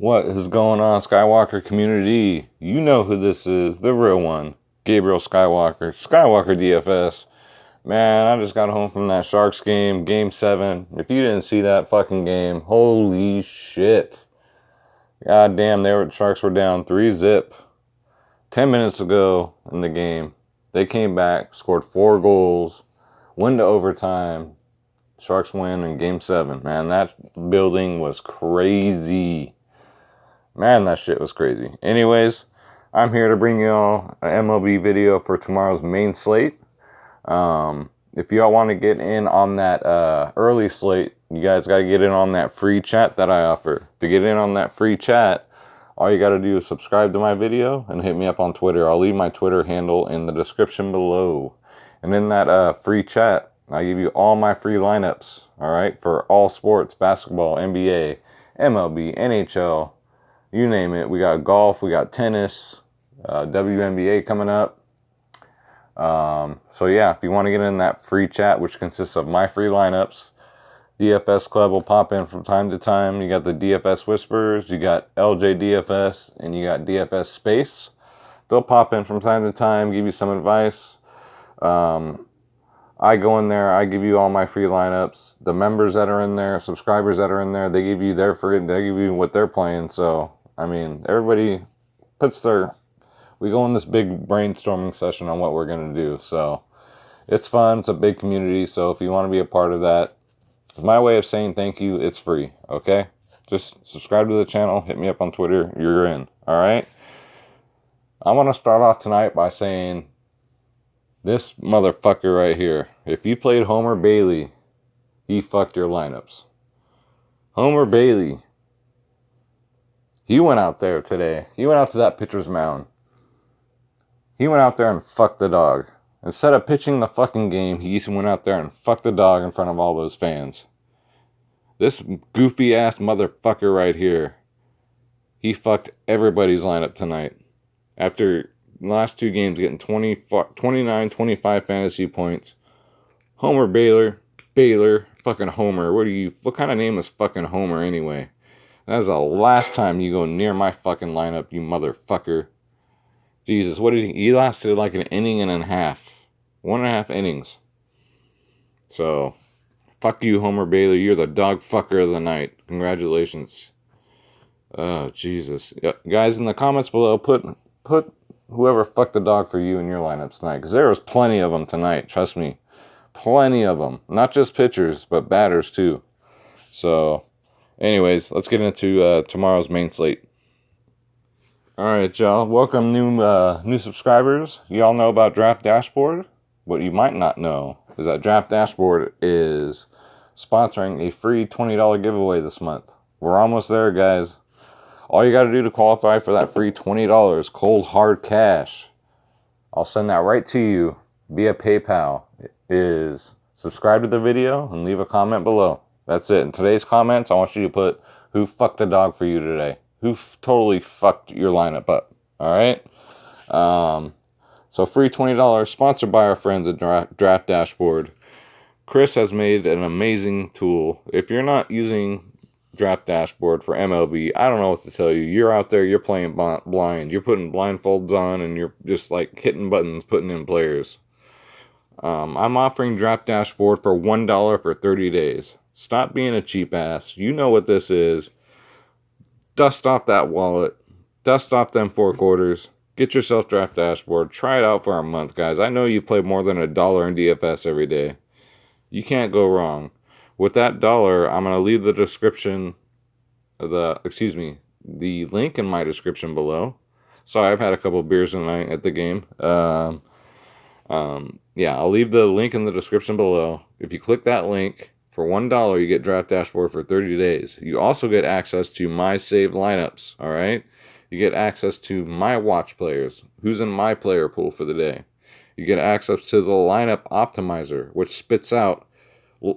What is going on, Skywalker community? You know who this is, the real one, Gabriel Skywalker, Skywalker DFS. Man, I just got home from that Sharks game, Game 7. If you didn't see that fucking game, holy shit. God damn, Sharks were down 3-0. 10 minutes ago in the game, they came back, scored 4 goals, went to overtime. Sharks win in Game 7. Man, that building was crazy. Man, that shit was crazy. Anyways, I'm here to bring you all an MLB video for tomorrow's main slate. If y'all want to get in on that early slate, you guys got to get in on that free chat that I offer. To get in on that free chat, all you got to do is subscribe to my video and hit me up on Twitter. I'll leave my Twitter handle in the description below. And in that free chat, I give you all my free lineups, all right, for all sports, basketball, NBA, MLB, NHL, you name it. We got golf, we got tennis, WNBA coming up. So yeah, if you want to get in that free chat, which consists of my free lineups, DFS Club will pop in from time to time. You got the DFS Whispers, you got LJ DFS, and you got DFS Space. They'll pop in from time to time, give you some advice. I go in there, I give you all my free lineups. The members that are in there, subscribers that are in there, they give you they give you what they're playing. So I mean, everybody we go in this big brainstorming session on what we're going to do. So it's fun. It's a big community. So if you want to be a part of that, it's my way of saying thank you. It's free. Okay. Just subscribe to the channel. Hit me up on Twitter. You're in. All right. I want to start off tonight by saying this motherfucker right here. If you played Homer Bailey, he fucked your lineups. Homer Bailey. He went out there today. He went out to that pitcher's mound. He went out there and fucked the dog. Instead of pitching the fucking game, he went out there and fucked the dog in front of all those fans. This goofy ass motherfucker right here, he fucked everybody's lineup tonight. After the last 2 games getting 29, 25 fantasy points. Homer Baylor, fucking Homer. What kind of name is fucking Homer anyway? That is the last time you go near my fucking lineup, you motherfucker. Jesus, what did he lasted like an inning and a half. 1.5 innings. So, fuck you, Homer Bailey. You're the dog fucker of the night. Congratulations. Oh, Jesus. Yeah, guys, in the comments below, put whoever fucked the dog for you in your lineups tonight. Because there was plenty of them tonight. Trust me. Plenty of them. Not just pitchers, but batters too. So, anyways, let's get into tomorrow's main slate. Alright, y'all. Welcome new subscribers. Y'all know about Draft Dashboard? What you might not know is that Draft Dashboard is sponsoring a free $20 giveaway this month. We're almost there, guys. All you got to do to qualify for that free $20, cold hard cash, I'll send that right to you via PayPal, is subscribe to the video and leave a comment below. That's it. In today's comments, I want you to put who fucked the dog for you today. Who totally fucked your lineup up. All right? So free $20 sponsored by our friends at Draft Dashboard. Chris has made an amazing tool. If you're not using Draft Dashboard for MLB, I don't know what to tell you. You're out there, you're playing blind. You're putting blindfolds on and you're just like hitting buttons, putting in players. I'm offering Draft Dashboard for $1 for 30 days. Stop being a cheap ass. You know what this is. Dust off that wallet. Dust off them 4 quarters. Get yourself Draft Dashboard. Try it out for a month, guys. I know you play more than $1 in DFS every day. You can't go wrong. With that $1, I'm going to leave the the link in my description below. Sorry, I've had a couple beers tonight at the game. Yeah, I'll leave the link in the description below. If you click that link, for $1, you get Draft Dashboard for 30 days. You also get access to my saved lineups, all right? You get access to my watch players, who's in my player pool for the day. You get access to the lineup optimizer, which spits out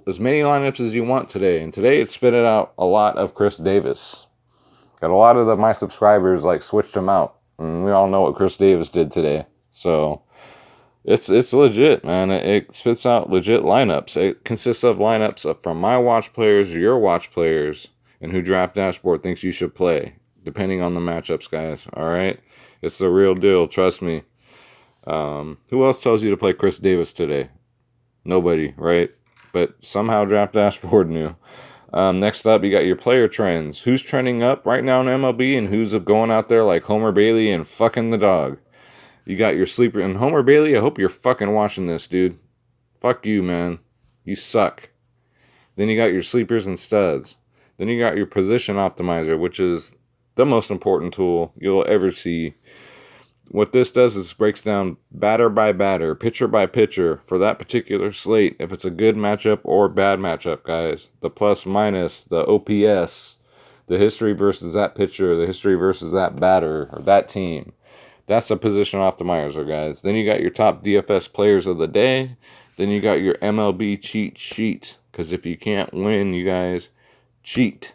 as many lineups as you want today. And today it spit out a lot of Chris Davis. Got a lot of my subscribers switched him out. And we all know what Chris Davis did today. So it's legit, man. It spits out legit lineups. It consists of lineups from my watch players, your watch players, and who Draft Dashboard thinks you should play. depending on the matchups, guys. All right? It's the real deal. Trust me. Who else tells you to play Chris Davis today? Nobody, right? But somehow Draft Dashboard knew. Next up, you got your player trends. Who's trending up right now in MLB and who's going out there like Homer Bailey and fucking the dog? You got your sleeper. And Homer Bailey, I hope you're fucking watching this, dude. Fuck you, man. You suck. Then you got your sleepers and studs. Then you got your position optimizer, which is the most important tool you'll ever see. What this does is breaks down batter by batter, pitcher by pitcher for that particular slate. If it's a good matchup or bad matchup, guys. The plus minus, the OPS, the history versus that pitcher, the history versus that batter or that team. That's the position optimizer, guys. Then you got your top DFS players of the day. Then you got your MLB cheat sheet. Because if you can't win, you guys cheat.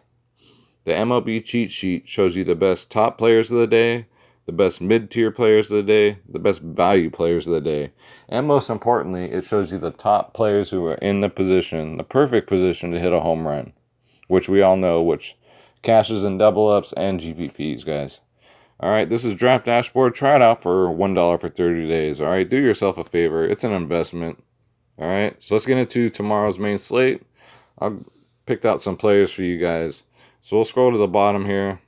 The MLB cheat sheet shows you the best top players of the day, the best mid-tier players of the day, the best value players of the day. And most importantly, it shows you the top players who are in the position, the perfect position to hit a home run. Which we all know, which cashes in double-ups and GPPs, guys. All right, this is Draft Dashboard. Try it out for $1 for 30 days. All right, do yourself a favor. It's an investment. All right, so let's get into tomorrow's main slate. I've picked out some players for you guys. So we'll scroll to the bottom here,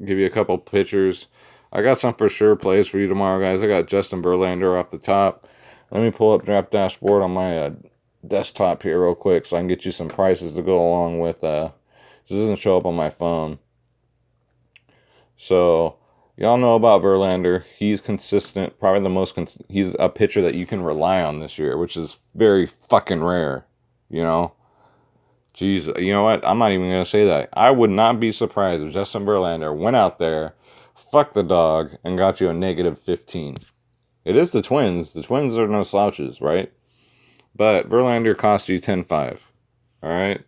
give you a couple pitchers. I got some for sure plays for you tomorrow, guys. I got Justin Verlander off the top. Let me pull up Draft Dashboard on my desktop here real quick so I can get you some prices to go along with. This doesn't show up on my phone. So y'all know about Verlander. He's consistent, probably the most. He's a pitcher that you can rely on this year, which is very fucking rare. You know, jeez, you know what? I'm not even gonna say that. I would not be surprised if Justin Verlander went out there, fucked the dog, and got you a negative 15. It is the Twins. The Twins are no slouches, right? But Verlander cost you 10-5. All right.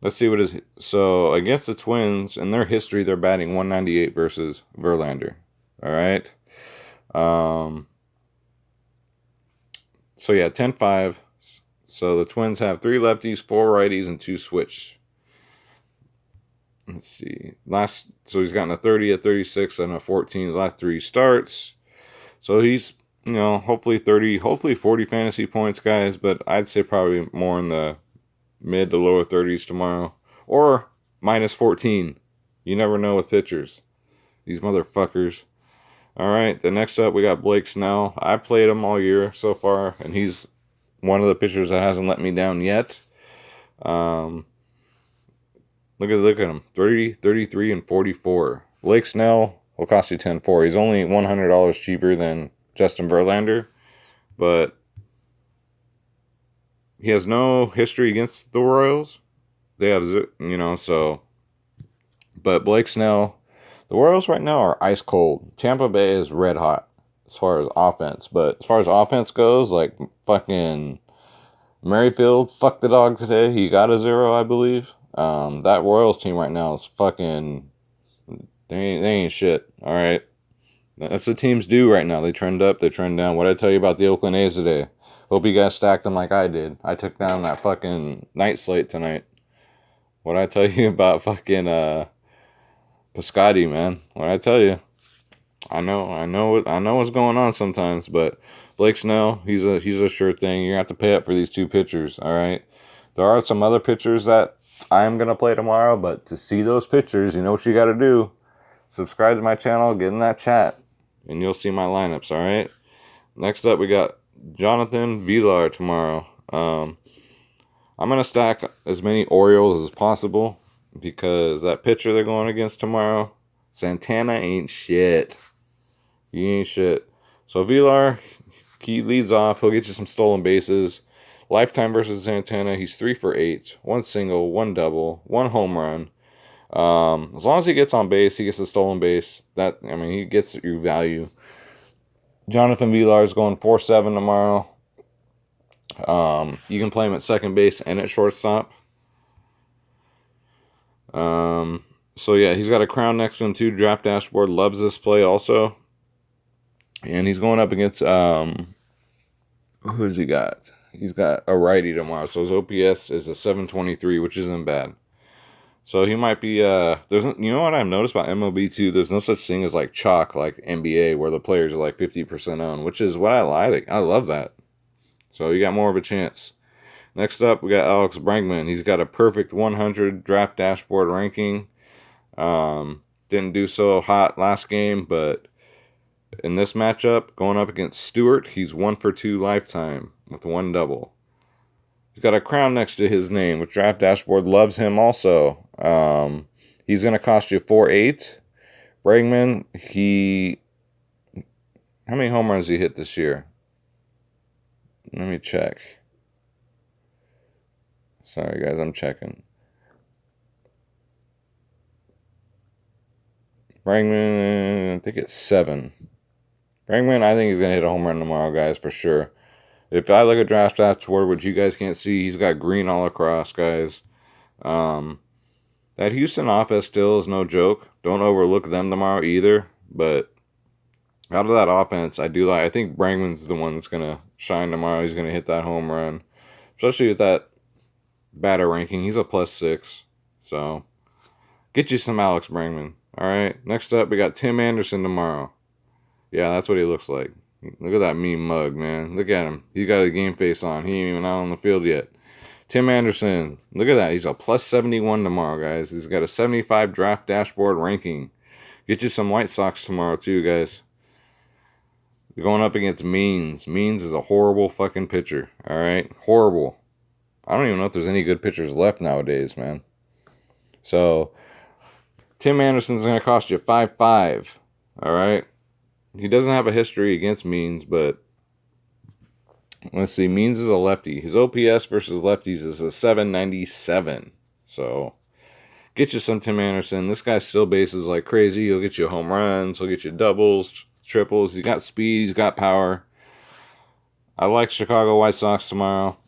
Let's see what is. So, against the Twins, in their history, they're batting 198 versus Verlander. All right. So, yeah, 10-5. So, the Twins have 3 lefties, 4 righties, and 2 switch. Let's see. So, he's gotten a 30, a 36, and a 14 his last 3 starts. So, he's, you know, hopefully 30, hopefully 40 fantasy points, guys. But I'd say probably more in the mid to lower 30s tomorrow. Or minus 14. You never know with pitchers. These motherfuckers. Alright, the next up we got Blake Snell. I played him all year so far, and he's one of the pitchers that hasn't let me down yet. Look at him. 30, 33, and 44. Blake Snell will cost you 10-4. He's only $100 cheaper than Justin Verlander. But he has no history against the Royals. They have, you know, so. But Blake Snell, the Royals right now are ice cold. Tampa Bay is red hot as far as offense. But as far as offense goes, like fucking Merrifield, fuck the dog today. He got a 0, I believe. That Royals team right now is fucking. They ain't shit. All right. That's what teams do right now. They trend up, they trend down. What did I tell you about the Oakland A's today? Hope you guys stacked them like I did. I took down that fucking night slate tonight. What I tell you about fucking Piscotti, man? What I tell you? I know what's going on sometimes, but Blake Snell, he's a sure thing. You're gonna have to pay up for these 2 pitchers, all right? There are some other pitchers that I'm gonna play tomorrow, but to see those pitchers, you know what you gotta do. Subscribe to my channel, get in that chat, and you'll see my lineups, all right? Next up, we got Jonathan Villar tomorrow. I'm going to stack as many Orioles as possible because that pitcher they're going against tomorrow, Santana, ain't shit. He ain't shit. So Villar, he leads off. He'll get you some stolen bases. Lifetime versus Santana, he's 3 for 8. 1 single, 1 double, 1 home run. As long as he gets on base, he gets a stolen base. He gets your value. Jonathan Villar is going 4-7 tomorrow. You can play him at second base and at shortstop. So yeah, he's got a crown next to him too. Draft Dashboard loves this play also. And he's going up against who's he got? He's got a righty tomorrow. So his OPS is a 723, which isn't bad. So he might be, there's, you know what I've noticed about MLB too? There's no such thing as like chalk, like NBA, where the players are like 50% owned, which is what I like. I love that. So you got more of a chance. Next up, we got Alex Bregman. He's got a perfect 100 draft dashboard ranking. Didn't do so hot last game, but in this matchup, going up against Stewart, he's 1 for 2 lifetime with 1 double. He's got a crown next to his name, which Draft Dashboard loves him also. He's going to cost you 4.8. Bregman, how many home runs he hit this year? Let me check. Sorry, guys, I'm checking. Bregman, I think it's 7. Bregman, I think he's going to hit a home run tomorrow, guys, for sure. If I look at Draft Dashboard, which you guys can't see, he's got green all across, guys. That Houston offense still is no joke. Don't overlook them tomorrow either. But out of that offense, I think Bregman's the one that's going to shine tomorrow. He's going to hit that home run. Especially with that batter ranking. He's a +6. So, get you some Alex Bregman. All right. Next up, we got Tim Anderson tomorrow. Yeah, that's what he looks like. Look at that mean mug, man. Look at him. He's got a game face on. He ain't even out on the field yet. Tim Anderson. Look at that. He's a +71 tomorrow, guys. He's got a 75 draft dashboard ranking. Get you some White Sox tomorrow, too, guys. They're going up against Means. Means is a horrible fucking pitcher. All right? Horrible. I don't even know if there's any good pitchers left nowadays, man. So, Tim Anderson's going to cost you 5.5. All right? He doesn't have a history against Means, but let's see. Means is a lefty. His OPS versus lefties is a 797. So, get you some Tim Anderson. This guy still bases like crazy. He'll get you home runs. He'll get you doubles, triples. He's got speed. He's got power. I like Chicago White Sox tomorrow.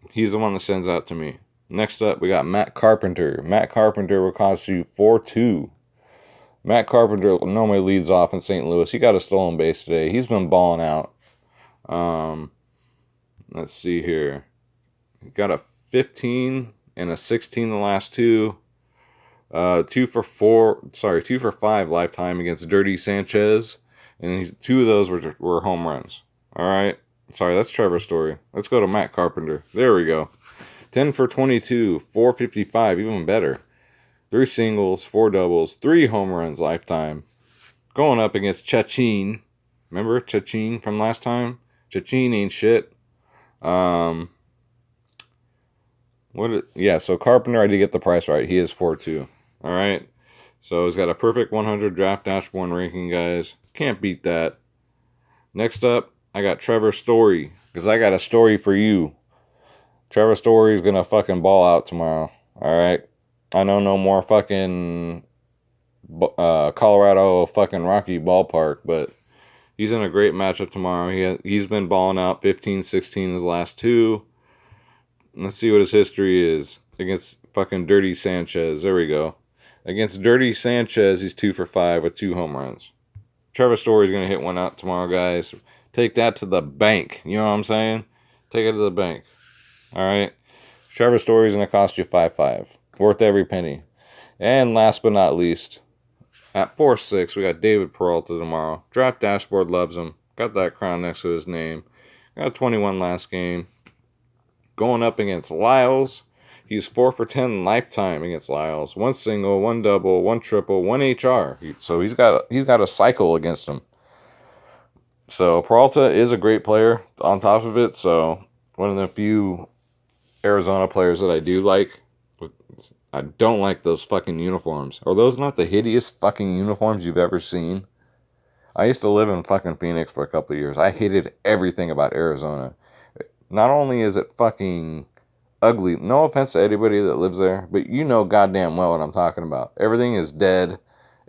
He's the one that sends out to me. Next up, we got Matt Carpenter. Matt Carpenter will cost you 4.2. Matt Carpenter normally leads off in St. Louis. He got a stolen base today. He's been balling out. Let's see here. He got a 15 and a 16 the last two. 2 for 5 lifetime against Dirty Sanchez. And 2 of those were home runs. All right. Sorry, that's Trevor's Story. Let's go to Matt Carpenter. There we go. 10 for 22, 455, even better. 3 singles, 4 doubles, 3 home runs lifetime. Going up against Chachin. Remember Chachin from last time? Chachin ain't shit. So Carpenter, I did get the price right. He is 4.2. All right. So he's got a perfect 100 draft dashboard ranking, guys. Can't beat that. Next up, I got Trevor Story, because I got a story for you. Trevor Story is going to fucking ball out tomorrow. All right. I know no more fucking Colorado fucking Rocky ballpark, but he's in a great matchup tomorrow. He's been balling out 15, 16 his last 2. Let's see what his history is against fucking Dirty Sanchez. There we go. Against Dirty Sanchez, he's 2 for 5 with 2 home runs. Trevor Story's going to hit one out tomorrow, guys. Take that to the bank. You know what I'm saying? Take it to the bank. All right. Trevor Story's going to cost you 5.5. Worth every penny. And last but not least, at 4.6, we got David Peralta tomorrow. Draft Dashboard loves him. Got that crown next to his name. Got 21 last game. Going up against Lyles. He's 4 for 10 lifetime against Lyles. 1 single, 1 double, 1 triple, 1 HR. So he's got a cycle against him. So Peralta is a great player on top of it. So one of the few Arizona players that I do like. I don't like those fucking uniforms. Are those not the hideous fucking uniforms you've ever seen? I used to live in fucking Phoenix for a couple of years. I hated everything about Arizona. Not only is it fucking ugly, no offense to anybody that lives there, but you know goddamn well what I'm talking about. Everything is dead.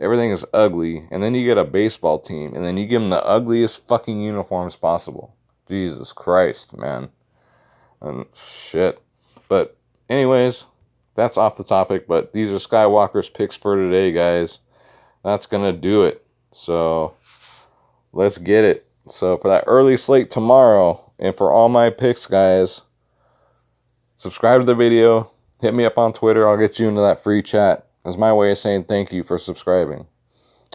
Everything is ugly. And then you get a baseball team, and then you give them the ugliest fucking uniforms possible. Jesus Christ, man. And shit. But anyways, that's off the topic, but these are Skywalker's picks for today, guys. That's going to do it. So, let's get it. So, for that early slate tomorrow, and for all my picks, guys, subscribe to the video, hit me up on Twitter. I'll get you into that free chat. It's my way of saying thank you for subscribing.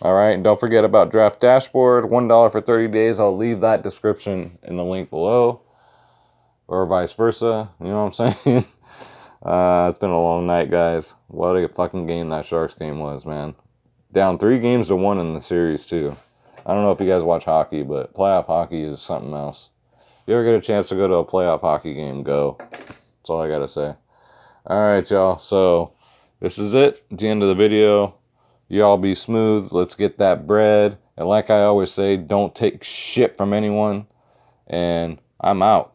All right, and don't forget about Draft Dashboard, $1 for 30 days. I'll leave that description in the link below, or vice versa. You know what I'm saying? It's been a long night, guys. What a fucking game that Sharks game was, man. Down 3-1 in the series, too. I don't know if you guys watch hockey, but playoff hockey is something else. If you ever get a chance to go to a playoff hockey game, go. That's all I got to say. All right, y'all. So, this is it. It's the end of the video. Y'all be smooth. Let's get that bread. And like I always say, don't take shit from anyone. And I'm out.